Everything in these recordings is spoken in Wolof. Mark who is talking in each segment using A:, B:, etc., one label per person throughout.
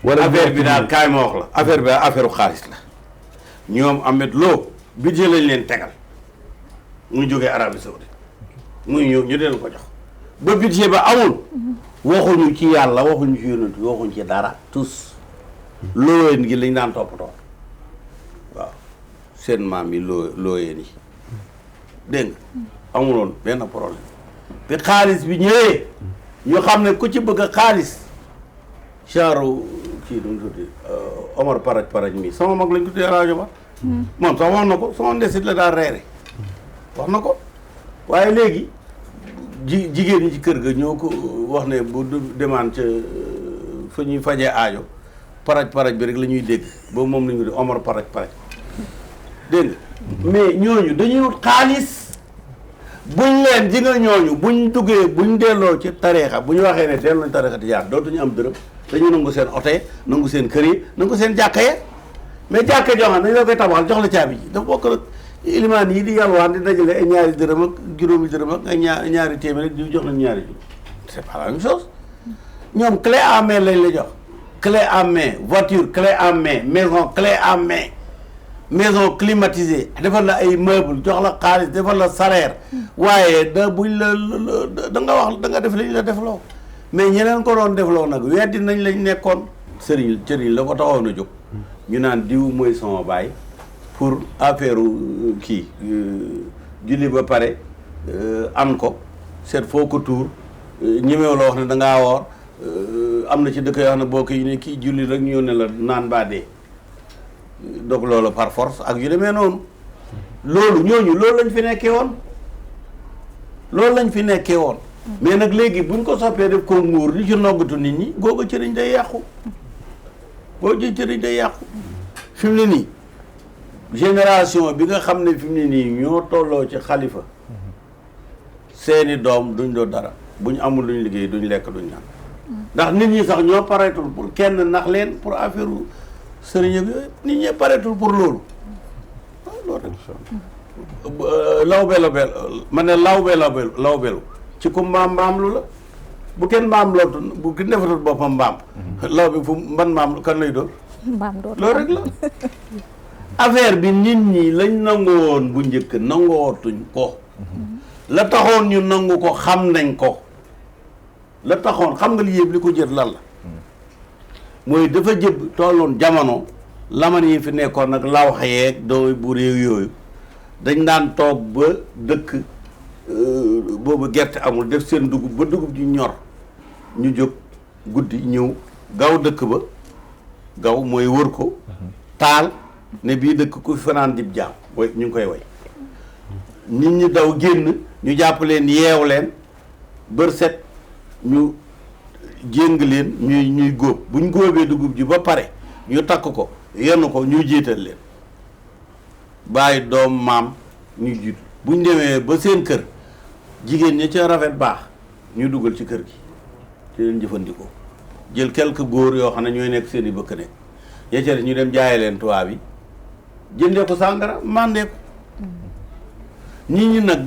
A: wala
B: affaire bi daal kaay ma wax la affaire bi affaire xaalis la ñoom Ahmed Lo budget lañ leen tegal mu jógee Arabie Saoudite muy ñëw ñu leen ko jox ba budget ba amul waxuñu ci yàlla waxuñu ci yonent waxuñu ci dara tous looyeen gi lañ daan toppatoo waaw seen maam yi looyeen yi dégg nga amuloon benn problème bi xaalis bi ñëwee ñu xam ne ku ci bëgg a xaalis genre kii du mu tuddi Omar Paraj mi sama mag lañ ko tuddee rajo ba moom sax wax na ko sama ndesit la daal reere wax na ko waaye léegi jigéen ñi ci kër ga ñoo ko wax ne bu demaan ca fa ñuy fajee aajo paraj bi rek la ñuy dégg boobu moom la ñu di Omar paraj dégg nga mais ñooñu dañuy wut xaalis buñ leen ji nga ñooñu buñ duggee buñ delloo ci tariixa bu ñu waxee ne delloo nañ tariixa tijaan dootuñu am dërëm dañu nangu seen oto yi nangu seen kër yi nangu seen jàkka yi mais jàkka joo xam ne dañ la koy tabaxal jox la caabi ji dafa bokk nag ilimaan yi di yalwaan di dajale ay ñaari dërëm ak juróomi dërëm ak ay ñaari téeméer rek di jox nañ ñaari ji c'est pas la même chose ñoom clé en main lañ la jox clé en main voiture clé en main maison clé en main maison climatisée defal la ay meuble jox la xaalis defal la salaire waaye da buñ la da nga wax da nga def lañ la defloo mais ñeneen ko doon defloo nag weddi nañ lañ nekkoon sëriñ la ko taxoon a jóg ñu naan diw mooy sama baay pour affaire kii julli ba pare am ko seet foo ko tuur ñemew la wax ne dangaa woor am na ci dëkk yoo xam ne boo ko yi ne kii julli rek ñu ne la naan baa dee donc loolu par force ak yu demee noonu loolu ñooñu loolu lañ fi nekkee woon mais nag léegi buñ ko soppee def ko nguur li ci noggatu nit ñi googa cëriñ day yàqu fi mu ne nii génération bi nga xam ne fi mu ne nii ñoo tolloo ci xalifa seeni doom duñ doo dara buñ amul luñ liggéey duñ lekk duñ naan ndax nit ñi sax ñoo pareetul pour kenn nax leen pour affaire sëriñ ak yooyu nit ñi pareetul pour loolu loolu rek ma ne lawbelu ci ku mbaam lu la bu kenn mbaam lootu bu kenn defatul boppam mbaam law bi fu ban mbaam kan lay doon loolu rek la affaire bi nit ñi lañ nangu woon bu njëkk nangootuñ ko la taxoon ñu nangu ko xam nañ ko la taxoon xam nga li yëpp li ko jët lan la mooy dafa jëb tolloon jamono laman yi fi nekkoon nag law xayeeg dooy bu réew yooyu dañ daan toog ba dëkk boobu gerte amul def seen dugub ba dugub ji ñor ñu jóg guddi ñëw gaw dëkk ba gaw mooy wër ko taal ne bii dëkk ku fanaan dib jaam way ñu ngi koy way nit ñi daw génn ñu jàpp leen yeew leen bër set ñu jéng leen ñuy góob buñ góobee dugub ji ba pare ñu takk ko yenn ko ñu jiital leen bàyyi doom maam ñu jiitu buñ demee ba seen kër jigéen ñi ca rafet baax ñu dugal ci kër gi ci leen jëfandikoo jël quelques góor yoo xam ne ñooy nekk seen i bëkk nekk ñeccere ñu dem jaaye leen tubaab yi jëndee ko sàngara mandee ko nit ñi nag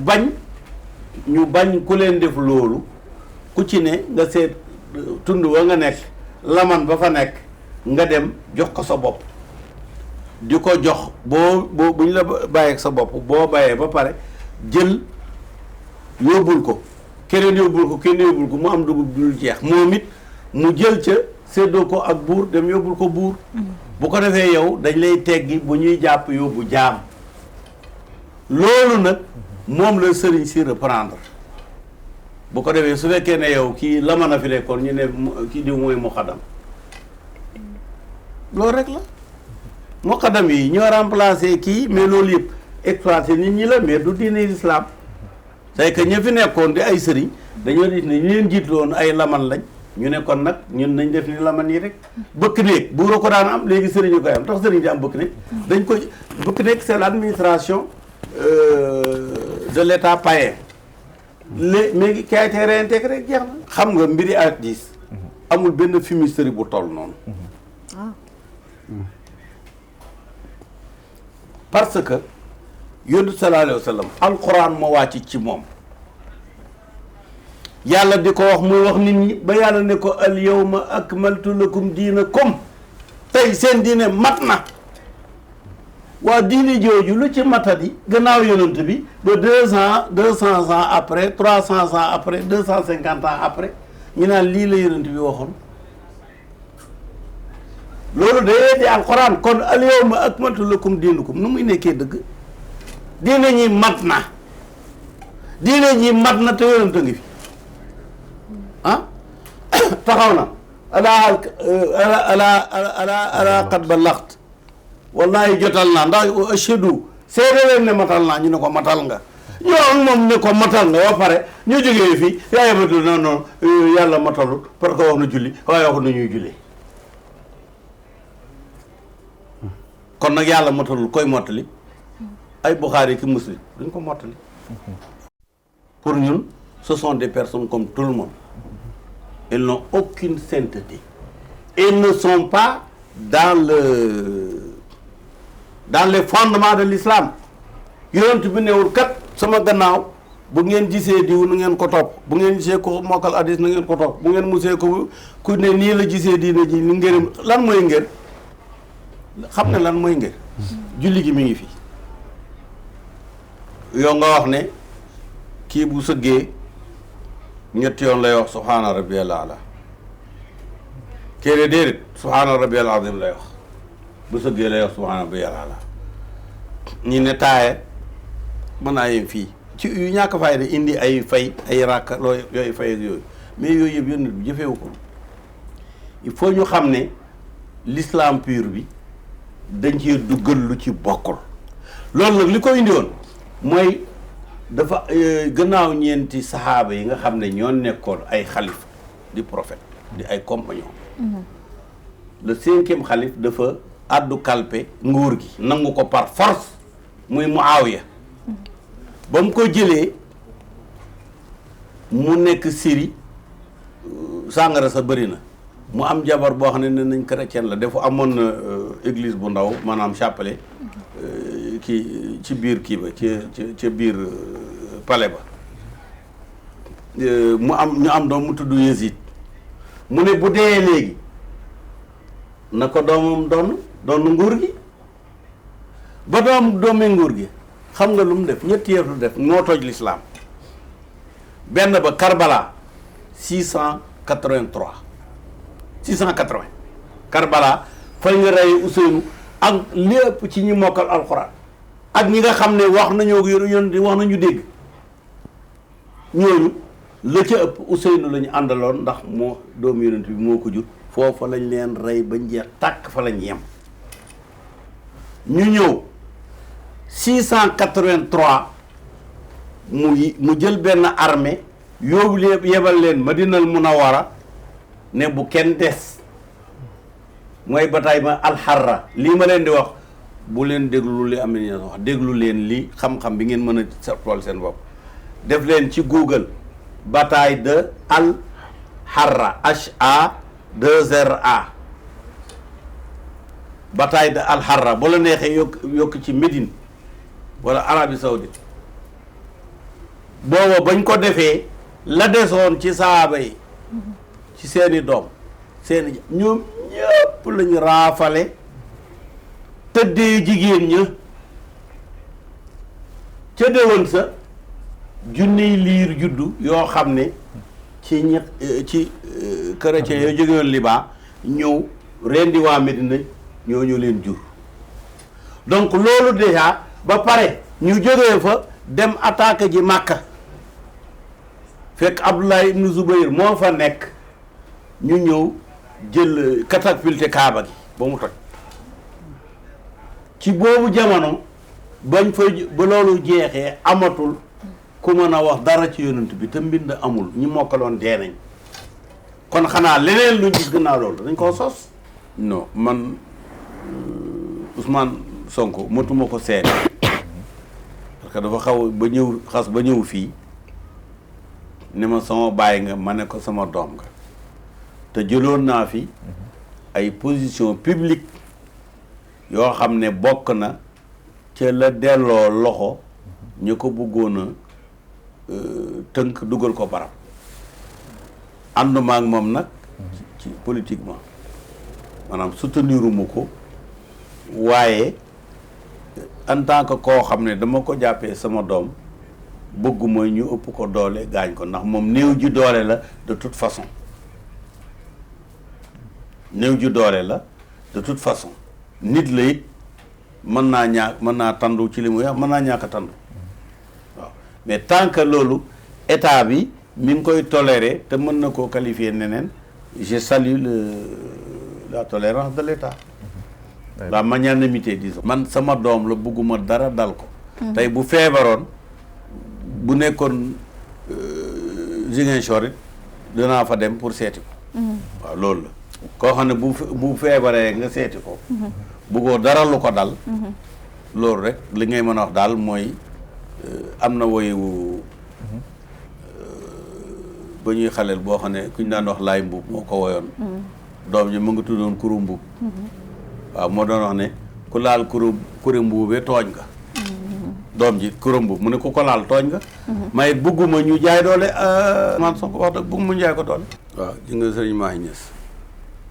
B: bañ ku leen def loolu ku ci ne nga seet tund wa nga nekk laman ba fa nekk nga dem jox ko sa bopp di ko jox boo bu ñu la bàyyeeg sa bopp boo bàyyee ba pare jël yóbbul ko keneen yóbbul ko kenn yóbbul ko mu am dugub dul jeex moom it mu jël ca séddoo ko ak buur dem yóbbul ko buur bu ko defee yow dañ lay teggi bu ñuy jàpp yóbbu jaam loolu nag moom la sëriñ si reprendre bu ko defee su fekkee ne yow kii la mën a fi nekkoon ñu ne kii diw mooy muqaddam loolu rek la muqaddam yi ñoo remplacé kii mais loolu yëpp exploité nit ñi la mais du diine l'islam c'est que ña fi nekkoon di ay sëriñ dañoo gis ne ñu leen jiitloon ay laman lañ ñu ne kon nag ñun nañ def ni laman yi rek bëkk néeg buura ko daan am léegi sëriñ ñu koy am tax sëriñ di am bëkk néeg dañ ko bëkk néeg c'est l'administration de l'état païen mais qui a été réintégré jeex na xam nga mbiri artiste amul benn fumisterie bu toll noonu parce que yonent sallallahu alayhi wa sallam alquran moo wàcc ci moom yàlla di ko wax muy wax nit ñi ba yàlla ne ko al yawma akmaltu lakum diinakum tey seen diine mat na waa diine jooju lu ci matadi gannaaw yonent bi ba 200 ans après 300 ans après 250 ans après ñu naan lii la yonent bi waxoon loolu day di alxuraan kon al yawma akmaltu lakum diinakum nu muy nekkee dëgg diine ñi mat na diine ñi mat na te yonent a ngi fi taxaw na ala qad ballaxt wallahi jotal naa ndax ashhadu seede leen ne matal naa ñu ne ko matal nga ñoo ak moom ne ko matal nga ba pare ñu jógee fii yaa yebatu non yàlla matalul parce que wax na julli waaye wax na ñuy julli kon nag yàlla matalul koy mottali ay Bukhari ki Muslim duñ ko mottali pour ñun ce sont des personnes comme tout le monde. Ils n'ont aucune sainteté. Ils ne sont pas dans les fondements de l'islam. Yonent bi newul kat sama gannaaw bu ngeen gisee diw na ngeen ko topp bu ngeen gisee ko mokkal hadis na ngeen ko topp bu ngeen musee ko ku ne nii la gisee diine ji ni ngeen lan mooy ngeen xam ne lan mooy ngeen julli gi mi ngi fi yow nga wax ne kii bu sëggee ñetti yoon lay wax subhaana rabbiyal aala kéere déedéet subhaana rabbiyal azim lay wax bu sëggee lay wax subhaana rabbiyal aala ñi ne taaye mën naa yem fii ci yu ñàkk fayda indi ay fay ay ràkka loo yooyu fay ak yooyu mais yooyu yëpp yonent bi jëfewu ko il faut ñu xam ne l'islam pur bi dañ ci duggal lu ci bokkul loolu nag li ko indi woon mooy dafa gannaaw ñeenti saxaaba yi nga xam ne ñoo nekkoon ay xalif di prophète di ay compagnon le 5e xalif dafa àddu kalpe nguur gi nangu ko par force muy Muawiya ba mu ko jëlee mu nekk Syrie sàngara sa bëri na mu am jabar boo xam ne nañ chrétien la dafa amoon na église bu ndaw maanaam chapelet kii ci biir kii ba ci biir palais ba ñu am doom mu tudd Yezid mu ne bu dee léegi na ko doomam doon nguur gi ba doomi nguur gi xam nga lu mu def ñetti yëf lu def moo toj l'islam benn ba Karbala 680 Karbala fay nga rey Ousseynou ak lépp ci ñi mokkal alxuraan ak ñi nga xam ne wax nañoo yonent wax nañu dégg ñooñu la ca ëpp Ousseynou la ñu àndaloon ndax moo doomu yonent bi moo ko jur foofa lañ leen rey ba njeex tàkk fa lañ yem ñu ñëw 683 mu jël benn armée yóbbu yebal leen Madinal Munawwara ne bu kenn des mooy bataay ma alxarra lii ma leen di wax bu leen déglu li am na wax déglu leen li xam-xam bi ngeen mën a tool seen bopp def leen ci Google bataille de alxarra HA2RA bataille de alxarra bu la neexee yokk ci Médine wala Arabie Saoudite booba bañ ko defee la desoon ci saaba yi ci seeni doom seeni ñoom ñëpp lañu raafale tëddee jigéen ña ca déwén sa junniy liir juddu yoo xam ne ci chrétien yoo jóge woon Liban ñëw rendi waa Medina ñoo leen jur donc loolu déjà ba pare ñu jógee fa dem attaque ji Makka fekk Abdullah ibn Zubayr moo fa nekk ñu ñëw jël catapulte Kaaba gi ba mu toj ci boobu jamono bañ fa ba loolu jeexee amatul ku mën a wax dara ci yonent bi te mbind amul ñi mokkaloon dee nañ kon xanaa leneen luñ gis gannaaw loolu dañ koo sos non man Ousmane Sonko matuma ko seet parce que dafa xaw ba ñëw fii ni ma sama baay nga ma ne ko sama doom nga te jëloon naa fi ay position publique yoo xam ne bokk na ca la delloo loxo ñu ko bëggoon a tënk dugal ko barab ànduma ak moom nag ci politiquement maanaam souteniruma ko waaye en tant que koo xam ne dama ko jàppee sama doom bëgguma ñu ëpp ko doole gaañ ko ndax moom néew ji doole la de toute façon néew ji doole la de toute façon nit la it mën naa tandu ci li muy wax mën naa ñàkk a tandu waaw mais tant que loolu état bi mi ngi koy tolérer te mën na koo qualifier neneen je salue la tolérance de l'état la magnanimité disons man sama doom la bëgguma dara dal ko tey bu feebaroon bu nekkoon Ziguinchor it dinaa fa dem pour seeti ko waaw loolu la koo xam ne bu feebaree nga seeti ko bëggoo dara lu ko dal loolu rek li ngay mën a wax daal mooy am na woyu ba ñuy xaleel boo xam ne kuñ daan wax laay mbuub moo ko woyoon doom ji mu ngi tuddoon kuru mbuub waaw moo doon wax ne ku laal kuru mbuubee tooñ nga doom ji kuru mbuub mu ne ku ko laal tooñ nga may bugguma ñu jaay doole man soo ko wax dëgg bugguma ñu jaay ko doole waaw ji nga sëriñ Mahi Niass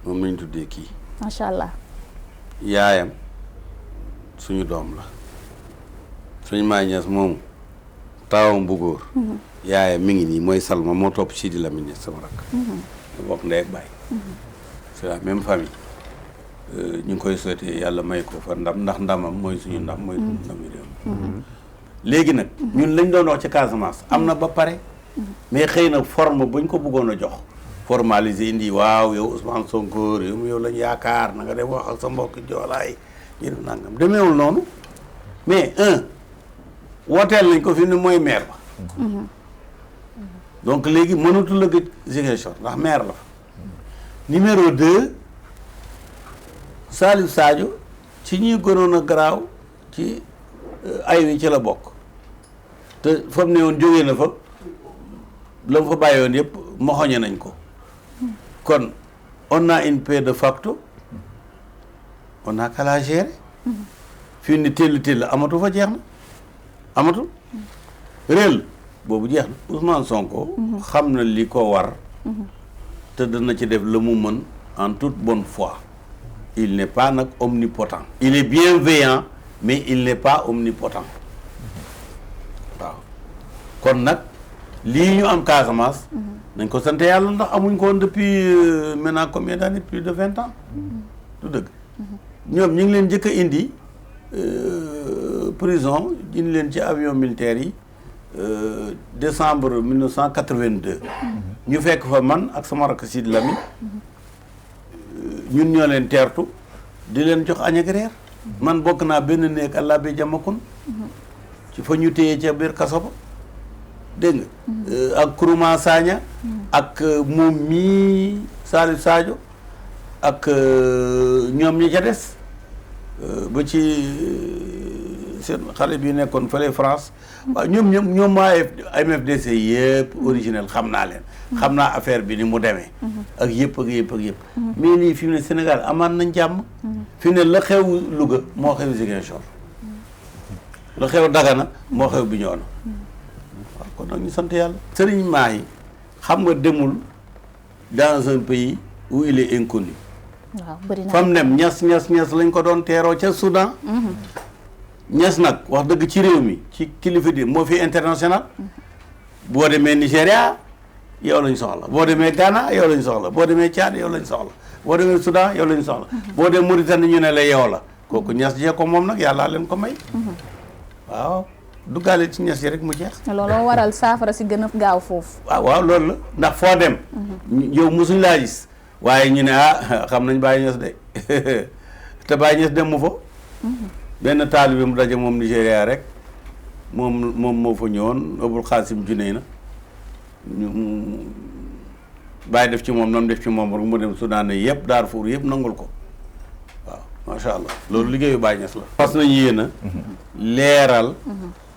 B: moom lañ tuddee kii
A: macha allah
B: yaayam suñu doom la sëriñ Mahi Niass moomu taawam bu góor yaayam mi ngi nii mooy Salma moo topp Sidi Lamine Niass sama rakk ñu bokk ndey ak baay c'est la même famille ñu ngi koy souhaité yàlla may ko fa ndam ndax ndamam mooy suñu ndam mooy suñu ndam yi réew léegi nag ñun lañ doon wax ci Casamance am na ba pare mais xëy na forme buñ ko bëggoon a jox formaliser indi waaw yow Ousmane Sonko yow lañ yaakaar na nga dem wax ak sa mbokk joolaay ñu def nangam demeewul noonu mais wooteel nañ ko fi ne mooy maire ba donc léegi mënatu la gëj Ziguinchor ndax maire la fa numéro 2 Salif Sadio ci ñuy gënoon a garaaw ci ay wi ci la bokk te fa mu ne woon jógee na fa la mu fa bàyyi woon yëpp moxoñe nañ ko kon on a une paix de facto on a qu'à la gérer fii ni tell amatu fa jeex na amatul réel boobu jeex na Ousmane Sonko xam na li ko war te dana ci def la mu mën en toute bonne foi il n'est pas nag omnipotent il est bienveillant mais il n'est pas omnipotent waaw kon nag lii ñu am Casamance nañ ko sant yàlla ndax amuñ ko woon depuis maintenant combien d'années plus de 20 ans du dëgg ñoom ñu ngi leen njëkk a indi prison indi leen ci avion militaire yi décembre 1982 ñu fekk fa man ak sama rakk Sidi Lamine ñun ñoo leen teertu di leen jox añ ak reer man bokk naa benn néeg àllaa bi jamakun ci fa ñu téye ca biir kaso ba dégg nga ak Kourouma Sagna ak moom mii Salif Sadio ak ñoom ñi ca des ba ci seen xale bi nekkoon fële France waaw ñoom waa MFDC yëpp originel xam naa leen xam naa affaire bi ni mu demee ak yëpp mais lii fi mu ne Sénégal amaan nañ jàmm fi mu ne la xew Louga moo xew Ziguinchor la xew Dagana moo xew Bignona waaw kon nag ñu sant yàlla Serigne Mahi xam nga demul dans un pays où il est inconnu
A: waaw bëri na
B: fam nem ñas lañ ko doon teeroo ca Soudan ñes nag wax dëgg ci réew mi ci kilifa di moo fi international boo demee Nigéria yow lañ soxla boo demee Ghana yow lañ soxla boo demee Tchad yow lañ soxla boo demee Soudan yow lañ soxla boo demee Mauritanie ñu ne la yow la kooku ñes jee ko moom nag yàllaa leen ko may waaw duggaale ci ñes yi rek mu jeex
A: looloo waral saafara si gën a gaaw foofu
B: waaw loolu la ndax foo dem yow musuñ laa gis waaye ñu ne xam nañ Baye Niass de te Baye Niass dem mu fa benn taalibe mu daje moom Nigéria rek moom moo fa ñëwoon Abul Xaasim Juney na ñu bàyyi def ci moom noonu def ci moom rek mu dem Soudan yëpp Darfour yëpp nangul ko waaw macha allah loolu liggéeyu Baye Niass la fas nañu yéen a leeral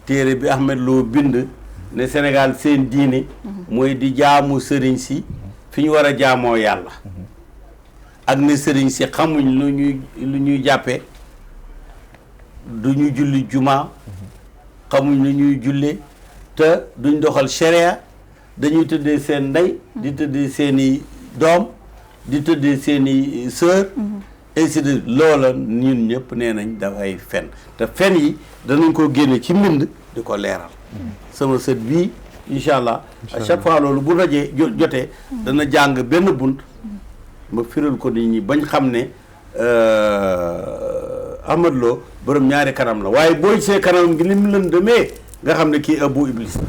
B: téere bi Ahmed Lo bind ne Sénégal seen diine mooy di jaamu sëriñ si fi ñu war a jaamoo yàlla ak ne sëriñ si xamuñ lu ñuy jàppee du ñu julli juma xamuñ lu ñuy jullee te duñ doxal sharia dañuy tëddee seen ndey di tëddee seen i doom di tëddee seen i sœur ainsi de loola ñun ñëpp nee nañ dafay fen te fen yi danañ ko génne ci mbind di ko leeral sama sët bii incha allah à chaque fois loolu bu rajee jotee dana jàng benn bunt ma firal ko nit ñi bañ xam ne Ahmadou Lo borom ñaari kanam la waaye booy see kanam gi ni mu lëndëmee nga xam ne kii Abu Iblis la